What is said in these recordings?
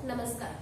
नमस्कार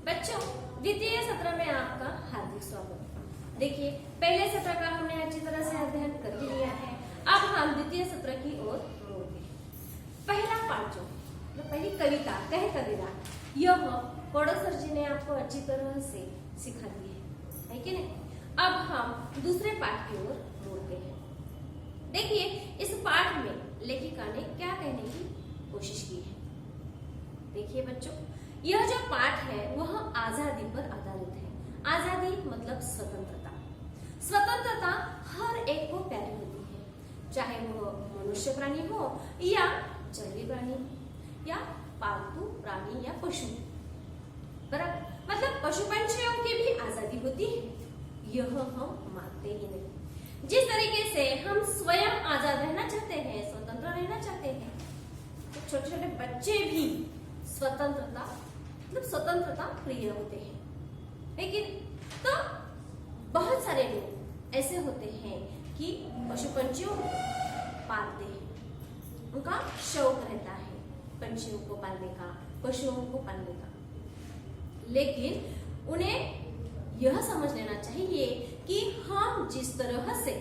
बच्चों, द्वितीय सत्र में आपका हार्दिक स्वागत। देखिए, पहले सत्र का हमने अच्छी तरह से अध्ययन कर ही लिया है। अब हम द्वितीय सत्र की ओर बढ़ते हैं। पहला पाठ जो पहली कविता कह कबीरा, यह पड़ो सर जी ने आपको अच्छी तरह से सिखा दी है कि नहीं। अब हम दूसरे पाठ की ओर बढ़ते हैं। देखिए, इस पाठ में लेखिका ने क्या कहने की कोशिश की है। देखिए बच्चों, यह जो पाठ है वह आजादी पर आधारित है। आजादी मतलब स्वतंत्रता। स्वतंत्रता हर एक को प्यारी होती है, चाहे वह मनुष्य प्राणी हो या जंगली प्राणी या पालतू प्राणी या पशु। बराबर, मतलब पशु पंछियों की भी आजादी होती है, यह हम मानते ही नहीं। जिस तरीके से हम स्वयं आजाद रहना चाहते हैं, स्वतंत्र रहना चाहते हैं, तो छोटे छोटे बच्चे भी स्वतंत्रता मतलब स्वतंत्रता प्रिय होते हैं। लेकिन तो बहुत सारे लोग ऐसे होते हैं कि पशु पंछियों को पालते हैं, उनका शौक रहता है पंछियों को पालने का, पशुओं को पालने का। लेकिन उन्हें यह समझ लेना चाहिए कि हम जिस तरह से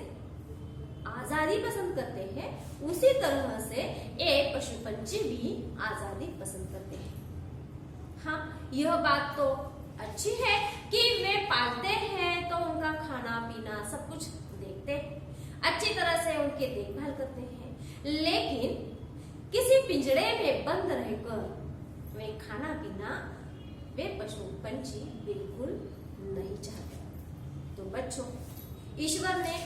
आजादी पसंद करते हैं, उसी तरह से एक पशु पंछी भी आजादी पसंद करते हैं। हाँ, यह बात तो अच्छी है कि वे पालते हैं तो उनका खाना पीना सब कुछ देखते हैं, अच्छी तरह से उनकी देखभाल करते हैं। लेकिन किसी पिंजरे में बंद रहकर वे खाना पीना वे पशु पंछी बिल्कुल नहीं चाहते। तो बच्चों, ईश्वर ने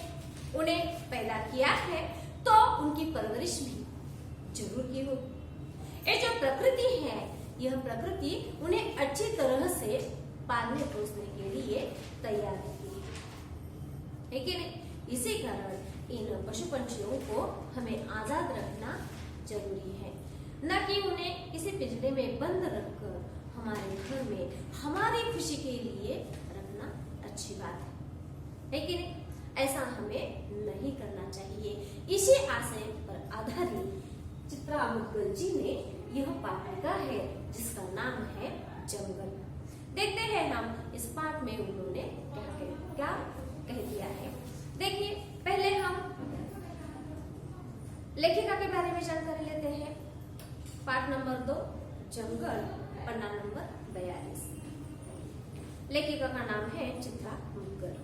उन्हें पैदा किया है तो उनकी परवरिश भी जरूर की हो। ये जो प्रकृति है, यह प्रकृति उन्हें अच्छी तरह से पालने पोसने के लिए तैयार होती है कि नहीं। इसी कारण इन पशु पंछियों को हमें आजाद रखना जरूरी है, न कि उन्हें किसी पिंजरे में बंद रखकर हमारे घर में हमारी खुशी के लिए रखना अच्छी बात है कि नहीं। ऐसा हमें नहीं करना चाहिए। इसी आशय पर आधारित चित्रा मुद्गल जी ने यह पाठ लिखा है, जिसका नाम है जंगल। देखते हैं हम इस पाठ में उन्होंने क्या कह दिया है। देखिए, पहले हम लेखिका के बारे में जानकारी लेते हैं। पाठ नंबर 2 जंगल, पन्ना नंबर 42। लेखिका का नाम है चित्रा मुद्गल।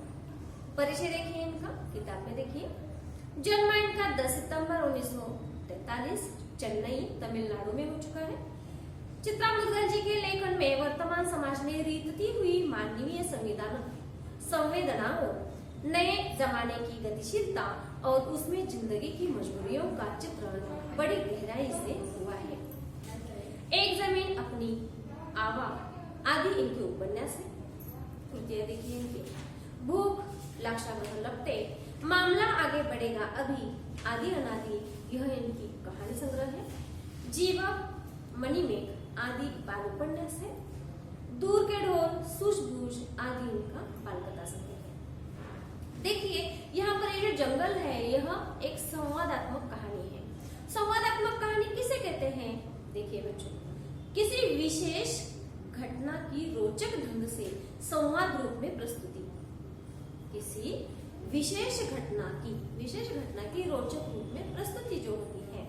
परिचय देखिए इनका, किताब में देखिए। जन्म इनका 10 सितंबर 1943 चेन्नई तमिलनाडु में हो चुका है। चित्रा मुद्गल जी के लेखन में वर्तमान समाज में रीतती हुई मानवीय संवेदनाओं, नए जमाने की गतिशीलता और उसमें जिंदगी की मजबूरियों का चित्रण बड़ी गहराई से हुआ है। एक जमीन अपनी आवा आदि इनके उपन्यास है। कृतियां देखिए इनकी। भूख, लाक्षागृह लपटे, मामला आगे बढ़ेगा अभी, आदि अनादि, यह इनकी कहानी संग्रह है। जीवक, मणिमेघ आदि बाल उपन्यास है। दूर के ढोल, सूझबूझ आदि इनका बाल कथा संग्रह है। देखिए, यहाँ पर ये जो जंगल है, यह एक संवादात्मक कहानी है। संवादात्मक कहानी किसे कहते हैं? देखिए बच्चों, किसी विशेष घटना की रोचक ढंग से संवाद रूप में प्रस्तुति। किसी विशेष घटना की रोचक रूप में प्रस्तुति जो होती है,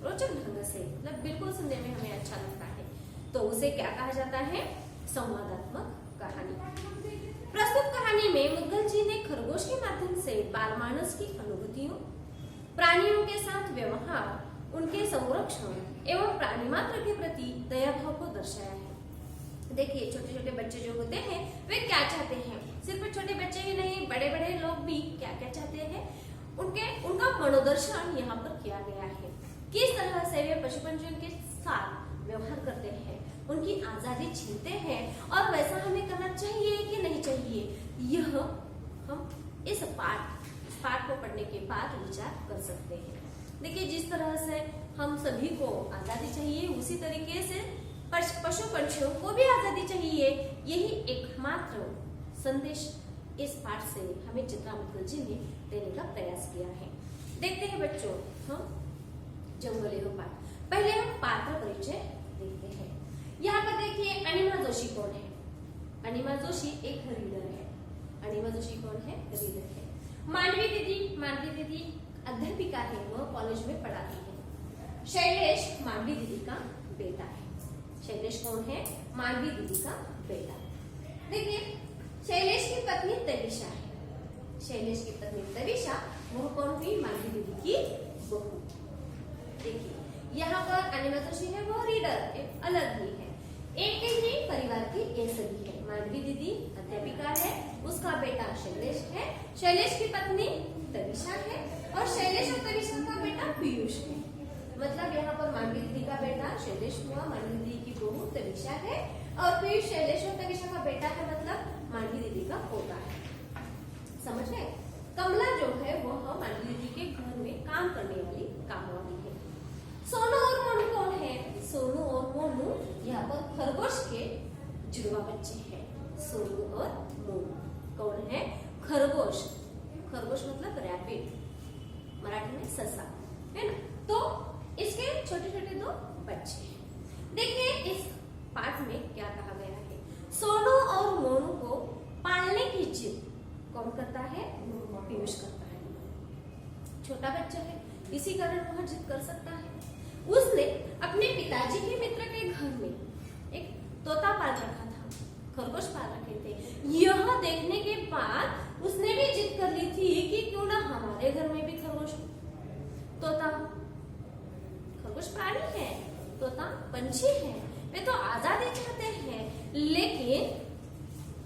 रोचक ढंग से, मतलब बिल्कुल सुनने में हमें अच्छा लगता है, तो उसे क्या कहा जाता है? संवादात्मक कहानी। प्रस्तुत कहानी में मुद्गल जी ने खरगोश के माध्यम से बाल मानस की अनुभूतियों, प्राणियों के साथ व्यवहार, उनके संरक्षण एवं प्राणी मात्र के प्रति दया भाव को दर्शाया है। देखिए, छोटे छोटे बच्चे जो होते हैं वे क्या चाहते हैं? सिर्फ छोटे बच्चे ही नहीं, बड़े बड़े लोग भी क्या क्या चाहते हैं, उनका मनोदर्शन यहाँ पर किया गया है। किस तरह से वे पशु पंछियों के साथ व्यवहार करते हैं, उनकी आजादी छीनते हैं, और वैसा हमें करना चाहिए कि नहीं चाहिए, यह हम इस पाठ को पढ़ने के बाद विचार कर सकते हैं। देखिए, जिस तरह से हम सभी को आजादी चाहिए, उसी तरीके से पशु पंछियों को भी आजादी चाहिए। यही एकमात्र संदेश इस पाठ से हमें चित्रा मुद्गल जी ने देने का प्रयास किया है। देखते हैं बच्चों, हम जंगल पाठ। पहले हम पात्र परिचय देखते हैं। यहाँ पर देखिए अनिमा जोशी कौन है? अनिमा जोशी एक रीडर है। अनिमा जोशी कौन है? रीडर है। मांडवी दीदी अध्यापिका है, वह कॉलेज में पढ़ाती है। शैलेश मांडवी दीदी का बेटा है। शैलेश कौन है? मांडवी दीदी का बेटा। देखिए शैलेश की पत्नी तविशा है। शैलेश की पत्नी तविशा वह कौन हुई? मांडवी दीदी की बहू। देखिए यहाँ पर अनिमा जोशी है, वो रीडर एक अलग ही है। एक ही परिवार की एक सभी है। मांडवी दीदी अध्यापिका है, उसका बेटा शैलेश है, शैलेश की पत्नी तविशा है और शैलेश और तविशा का बेटा पीयूष है। मतलब यहाँ पर मांडवी दीदी का बेटा शैलेश हुआ, मांडवी दीदी की बहू तविशा है और पीयूष शैलेश और तविशा का बेटा है, मतलब मांडवी दीदी का पोता है। समझ गए? कमला जो है वह मांडवी दीदी के घर में काम करने वाली काम वाली है। सोनू और मोनू कौन है? सोनू और मोनू यहाँ पर खरगोश के जुड़वा बच्चे हैं। सोनू और मोनू कौन है? खरगोश। खरगोश मतलब रैबिट, मराठी में ससा, है ना? तो इसके छोटे छोटे दो बच्चे हैं। देखिए इस पाठ में क्या कहा गया है? सोनू और मोनू को पालने की जिद कौन करता है? पीयूष करता है। छोटा बच्चा है, इसी कारण वह जिद कर सकता है। उसने अपने पिताजी के मित्र के घर में एक तोता पाल रखा था, खरगोश पाल रखे थे। यह देखने के बाद उसने भी जिद कर ली थी कि क्यों ना हमारे घर में भी खरगोश हो, तोता। खरगोश प्राणी है, तोता पंछी है, वे तो आजादी चाहते हैं, लेकिन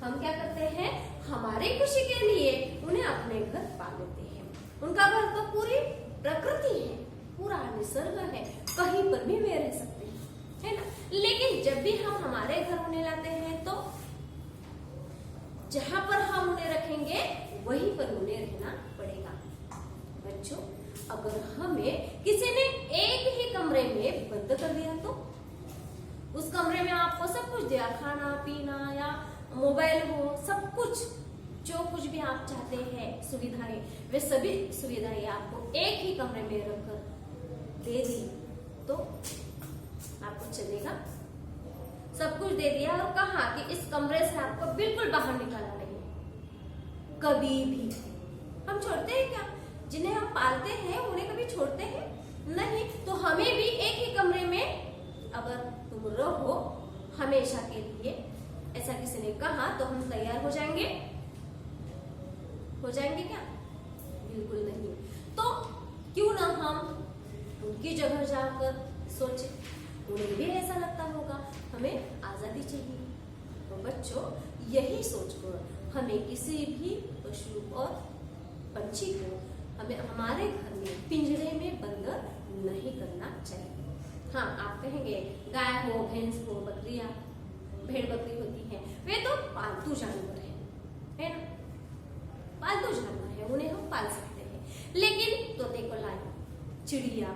हम क्या करते हैं? हमारी खुशी के लिए उन्हें अपने घर पाल लेते हैं। उनका घर तो पूरी प्रकृति है, पूरा निसर्ग है, कहीं पर भी वे रह सकते हैं, है ना? लेकिन जब भी हम हमारे घर उन्हें लाते हैं तो जहां पर हम उन्हें रखेंगे वहीं पर उन्हें रहना पड़ेगा। बच्चों, अगर हमें किसी ने एक ही कमरे में बंद कर दिया तो उस कमरे में आपको सब कुछ दिया, खाना पीना या मोबाइल हो, सब कुछ जो कुछ भी आप चाहते हैं सुविधाएं, वे सभी सुविधाएं आपको एक ही कमरे में रखकर दे दी तो आपको चलेगा? सब कुछ दे दिया और कहा कि इस कमरे से आपको बिल्कुल बाहर निकालना नहीं, कभी भी। हम छोड़ते हैं क्या? जिन्हें हम पालते हैं उन्हें कभी छोड़ते हैं? नहीं। तो हमें भी एक ही कमरे में अगर तुम रहो हमेशा के लिए, ऐसा किसी ने कहा, तो हम तैयार हो जाएंगे? हो जाएंगे क्या? बिल्कुल नहीं। तो क्यों ना हम उनकी जगह जाकर सोचे, उन्हें भी ऐसा लगता होगा हमें आजादी चाहिए। तो बच्चों, यही सोचकर हमें किसी भी पशु और पंछी को हमें हमारे घर में पिंजरे में बंद नहीं करना चाहिए। हाँ, आप कहेंगे गाय हो, भैंस हो, बकरियां, भेड़ बकरी होती हैं, वे तो पालतू जानवर है ना? पालतू जानवर है, उन्हें हम पाल सकते हैं। लेकिन तोते को लाए, चिड़िया,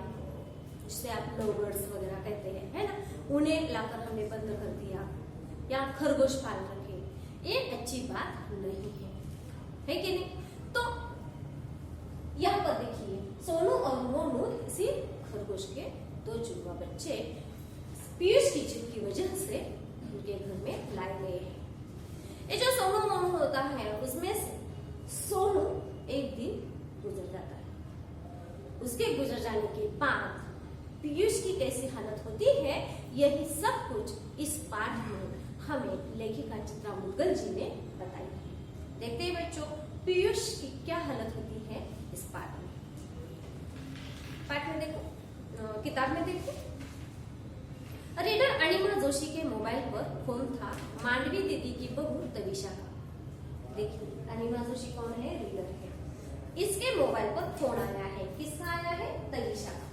जिसे आप लव बर्ड्स वगैरह कहते हैं, है ना, उन्हें लाकर हमने बंद कर दिया या खरगोश पाल रखे, ये अच्छी बात नहीं है कि नहीं? तो यहाँ पर देखिए सोनू और मोनू इसी खरगोश के दो जुड़वा बच्चे पीयूष की जिद की वजह से उनके घर में लाए गए हैं। ये जो सोनू मोनू होता है उसमें सोनू एक दिन गुजर जाता है। उसके गुजर जाने के बाद पीयूष की कैसी हालत होती है, यही सब कुछ इस पाठ में हमें लेखिका चित्रा मुद्गल जी ने बताई है। देखते हैं बच्चों, पीयूष की क्या हालत होती है इस पाठ में। पाठ में देखो, किताब में देखो। रीडर अनिमा जोशी के मोबाइल पर फोन था मांडवी दीदी की बहू तविशा का। देखिए अनिमा जोशी कौन है? रीडर है। इसके मोबाइल पर फोन आया है, किसका आया है? तविशा का।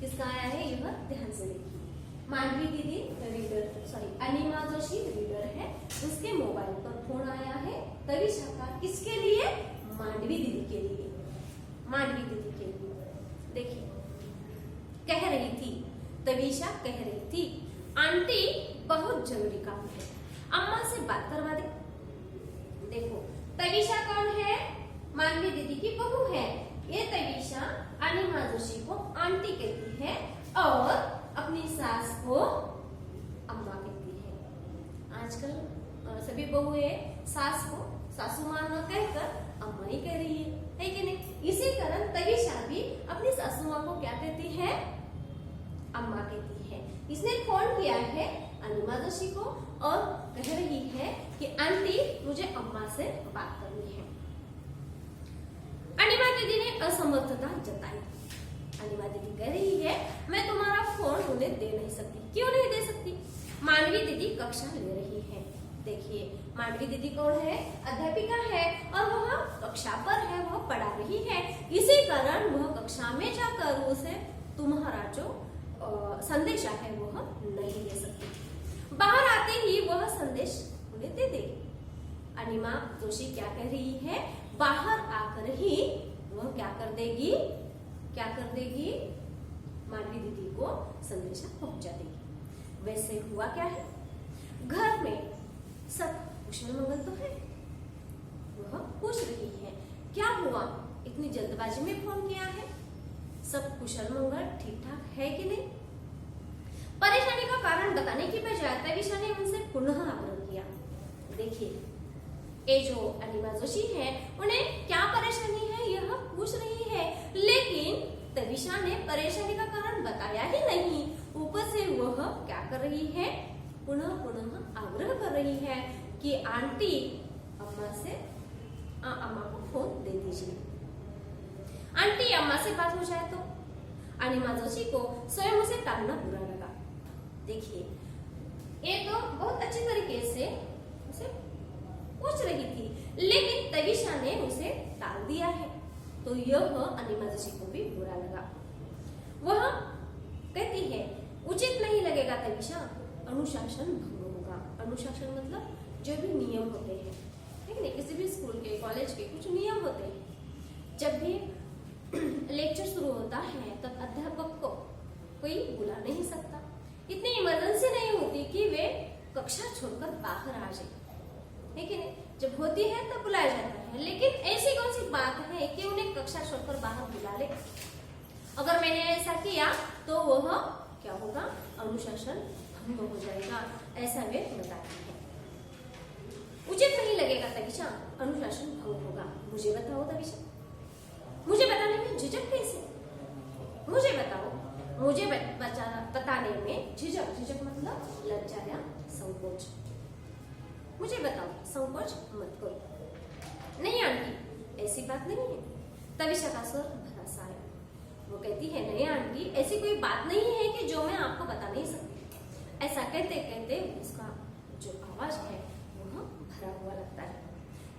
किसका आया है यह ध्यान से देखिए। मांडवी दीदी अनिमा जोशी रीडर है, उसके मोबाइल पर फोन आया है तविशा का। किसके लिए? मांडवी दीदी के लिए। मांडवी दीदी के लिए। देखिए कह रही थी, तविशा कह रही थी, आंटी बहुत जरूरी काम है, अम्मा से बात करवा दे। देखो तविशा कौन है? मांडवी दीदी की बहू है। ये तविशा अनिमा जोशी को आंटी कहती है और अपनी सास को अम्मा सास को सासू माँ न कहकर अम्मा ही कह रही है कि नहीं। इसी कारण तविशा भी अपनी सासू माँ को क्या कहती है, अम्मा कहती है। इसने फोन किया है अनिमा जोशी को और कह रही है कि आंटी मुझे अम्मा से बात करनी है। अनिमा दीदी ने असमर्थता जताई। अनिमा दीदी कह रही है मैं तुम्हारा फोन उन्हें दे नहीं सकती। क्यों नहीं दे सकती? मानवी दीदी कक्षा ले रही है। देखिए मानवी दीदी कौन है, अध्यापिका है और वह कक्षा पर है, वह पढ़ा रही है। इसी कारण वह कक्षा में जाकर उसे तुम्हारा जो संदेशा है वह नहीं दे सकती। बाहर आते ही वह संदेश उन्हें दे देगी। अनिमा जोशी क्या कह रही है, बाहर आकर ही वह क्या कर देगी, मानवी दीदी को संदेशा पहुंचा देगी। वैसे हुआ क्या है, घर में सब कुशल मंगल तो है। वह पूछ रही है क्या हुआ, इतनी जल्दबाजी में फोन किया है, सब कुशल मंगल ठीक ठाक है कि नहीं। परेशानी का कारण बताने की बजाय तविशा ने उनसे पुनः आग्रह किया। देखिए ये जो अनिमा जोशी है उन्हें क्या परेशानी है यह पूछ रही है, लेकिन तविशा ने परेशानी का कारण बताया ही नहीं। ऊपर से वह क्या कर रही है, पुनः आग्रह कर रही है कि आंटी अम्मा को फोन दे दीजिए। आंटी अम्मा से बात हो जाए तो अनिमा जोशी को स्वयं उसे टालना बुरा लगा। देखिए ये तो बहुत अच्छी तरीके से उसे पूछ रही थी, लेकिन तविशा ने उसे टाल दिया है, तो यह अनिमा जोशी को भी बुरा लगा। वह कहती है उचित नहीं लगेगा तविशा, अनुशासन भंग होगा। अनुशासन मतलब जो भी नियम होते हैं, ठीक है, किसी भी स्कूल के कॉलेज के कुछ नियम होते हैं। जब भी लेक्चर शुरू होता है तब अध्यापक को कोई बुला नहीं सकता। इतनी इमरजेंसी नहीं होती कि वे कक्षा छोड़कर बाहर आ जाए, ठीक है। जब होती है तब बुलाया जाता है, लेकिन ऐसी कौन सी बात है कि उन्हें कक्षा छोड़कर बाहर बुला ले। अगर मैंने ऐसा किया तो वह क्या होगा, अनुशासन भंग हो जाएगा, ऐसा वे बताती है। उचित नहीं लगेगा तविशा, अनुशासन भंग होगा। मुझे बताओ तविशा, मुझे बताने में झिझक कैसे, मुझे बताओ। मुझे बताने में झिझक मतलब लज्जा या संकोच। मुझे बताओ, संकोच मत करो। नहीं आंटी ऐसी बात नहीं है। तविशा का स्वर भरा सा है। वो कहती है नहीं आंटी ऐसी कोई बात नहीं है कि जो मैं आपको बता नहीं सकती। ऐसा कहते कहते उसका जो आवाज है वह भरा हुआ लगता है।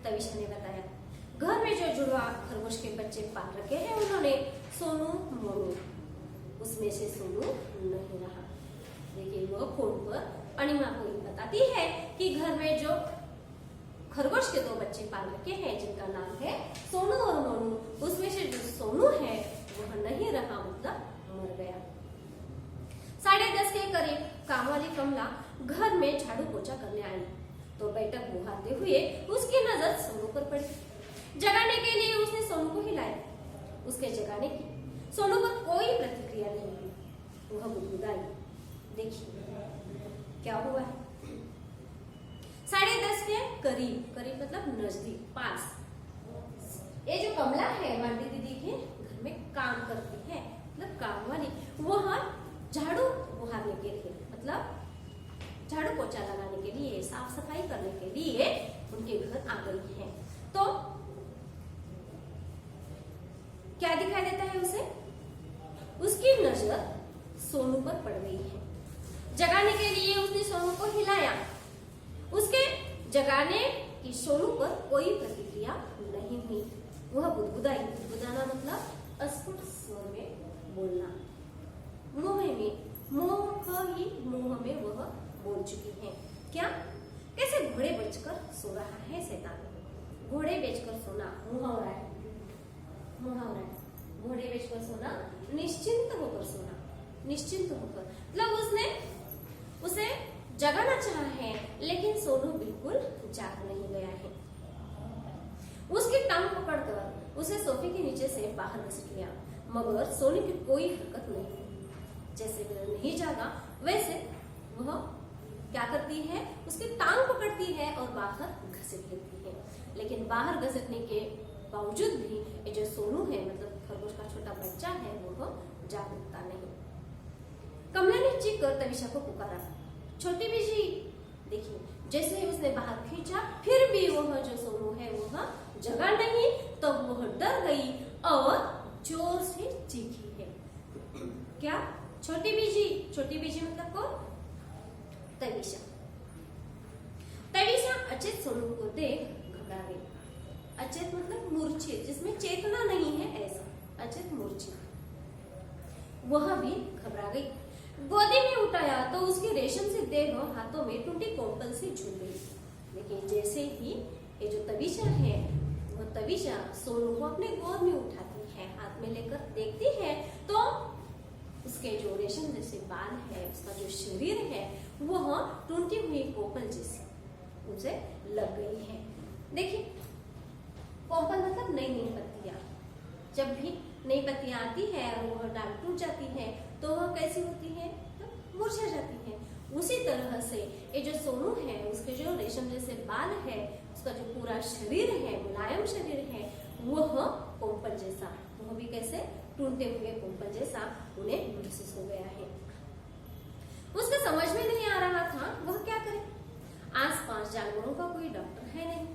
तविशा ने बताया घर में जो जुड़वा खरगोश के बच्चे पाल रखे हैं उन्होंने सोनू मोनू, उसमें से सोनू नहीं रहा। देखिए वो फोन पर अनिमा को बताती है कि घर में जो खरगोश के 2 बच्चे पाल रखे हैं जिनका नाम है सोनू और मोनू, उसमें से जो सोनू है वह नहीं रहा, मतलब मर गया। 10:30 के करीब काम वाली कमला घर में झाड़ू पोछा करने आई तो बैठक बुहाते हुए उसकी नजर सोनू पर पड़ी। जगाने के लिए उसने सोनू को हिलाया। उसके जगाने की सोनू पर कोई प्रतिक्रिया नहीं हुई। वह गुदगुदाई। देखिए क्या हुआ है। 10:30 के करीब मतलब नजदीक पास ये जो कमला है मांडी दीदी के घर में काम करती है, मतलब काम वाली, वह झाड़ू बुहारने के लिए मतलब झाड़ू पोछा लगाने के लिए, साफ सफाई करने के लिए उनके घर आ गई है। तो क्या दिखाई देता है उसे, उसकी नजर सोनू पर पड़ गई है। जगाने के लिए उसने सोनू को हिलाया। उसके जगाने की सोनू पर कोई प्रतिक्रिया नहीं हुई। वह गुदगुदाई। गुदगुदाना मतलब अस्फुट स्वर में बोलना। मुंह में वह बोल चुकी है। क्या, कैसे घोड़े बेचकर सो रहा है शैतान। घोड़े बेचकर सोना मुहावरा है। घोड़े बेचकर सोना, निश्चिंत होकर सोना, निश्चिंत होकर मतलब उसने उसे जगाना चाहा है, लेकिन सोनू बिल्कुल जाग नहीं गया है। उसकी टांग पकड़कर उसे सोफे के नीचे से बाहर घसीट लिया, मगर सोनू की कोई हरकत नहीं। जैसे वह नहीं जागा वैसे वह क्या करती है, उसकी टांग पकड़ती है और बाहर घसीट लेती है। लेकिन बाहर घसीटने के बावजूद भी ये जो सोनू है, मतलब खरगोश का छोटा बच्चा है, वो जागता नहीं। कमला ने चीख कर तविशा को पुकारा, छोटी बीजी। देखिए, जैसे ही उसने बाहर खींचा, फिर भी वह जो सोनू है वह जगा नहीं, तो वह डर गई और जोर से चीखी है। क्या? छोटी बीजी। छोटी बीजी मतलब कौन? तविशा। तविशा अचेत सोनू को देख घबरा गई। अचेत मतलब मूर्छित, जिसमें चेतना नहीं है, ऐसा अचेत मूर्छित। वह भी घबरा गई। गोदी में उठाया तो उसकी रेशम से देह हाथों में टूटी कोमल से झूल गई। लेकिन जैसे ही ये जो तविशा है, वो तविशा सोनू को अपने गोद में उठाती है, हाथ में लेकर देखती है, तो उसके जो रेशम जैसे बाल है, उसका जो शरीर है, वह टूटी हुई कोमल जैसी उसे लग गई है। देखिए, कोमल मतलब नई नई पत्तियां। जब भी नई पत्तियां आती है और वह डाल टूट जाती है, तो वह कैसी होती है? तो मुरझा जाती है। उसी तरह से ये जो सोनू है, उसके जो रेशम जैसे बाल है, उसका जो पूरा शरीर है, मुलायम शरीर है, वह कोमल जैसा, वह भी कैसे टूटते हुए कोमल जैसा उन्हें महसूस हो गया है। उसके समझ में नहीं आ रहा था वह क्या करे। आसपास जानवरों का कोई डॉक्टर है नहीं।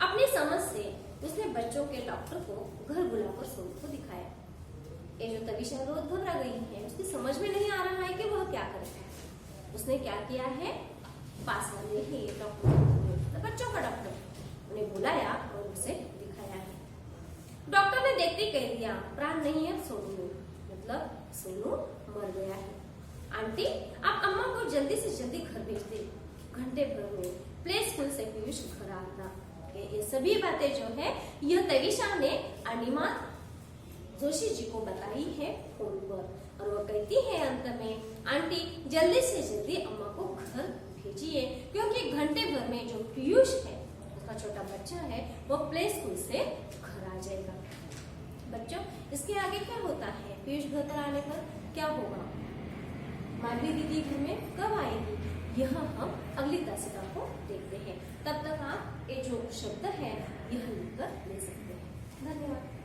अपनी समझ से उसने बच्चों के डॉक्टर को घर बुलाकर सोनू को दिखाया। ये जो तविशा रोज घबरा गई है, उसकी समझ में नहीं आ रहा है कि वह क्या करे। उसने क्या किया है, पास वाले ही डॉक्टर, बच्चों का डॉक्टर, उन्हें बुलाया और उसे दिखाया है। डॉक्टर ने देखते ही कह दिया, प्राण नहीं है सोनू में, मतलब सोनू मर गया है। आंटी, आप अम्मा को जल्दी से जल्दी घर भेज दे, घंटे भर में प्ले स्कूल से पीयूष घर आता। ये सभी बातें जो है, यह तविशा ने अनिमा जोशी जी को बताई है फोन पर, और वो कहती है अंत में, आंटी जल्दी से जल्दी अम्मा को घर भेजिए, क्योंकि घंटे भर में जो पीयूष है, उसका छोटा बच्चा है, वो प्ले स्कूल से घर आ जाएगा। बच्चों, इसके आगे क्या होता है, पीयूष घर पर आने पर क्या होगा, माधवी दीदी घर में कब आएगी, यह हम अगली तासिका को देखते हैं। तब तक आप ये जो शब्द है, यह लिखकर ले सकते हैं। धन्यवाद।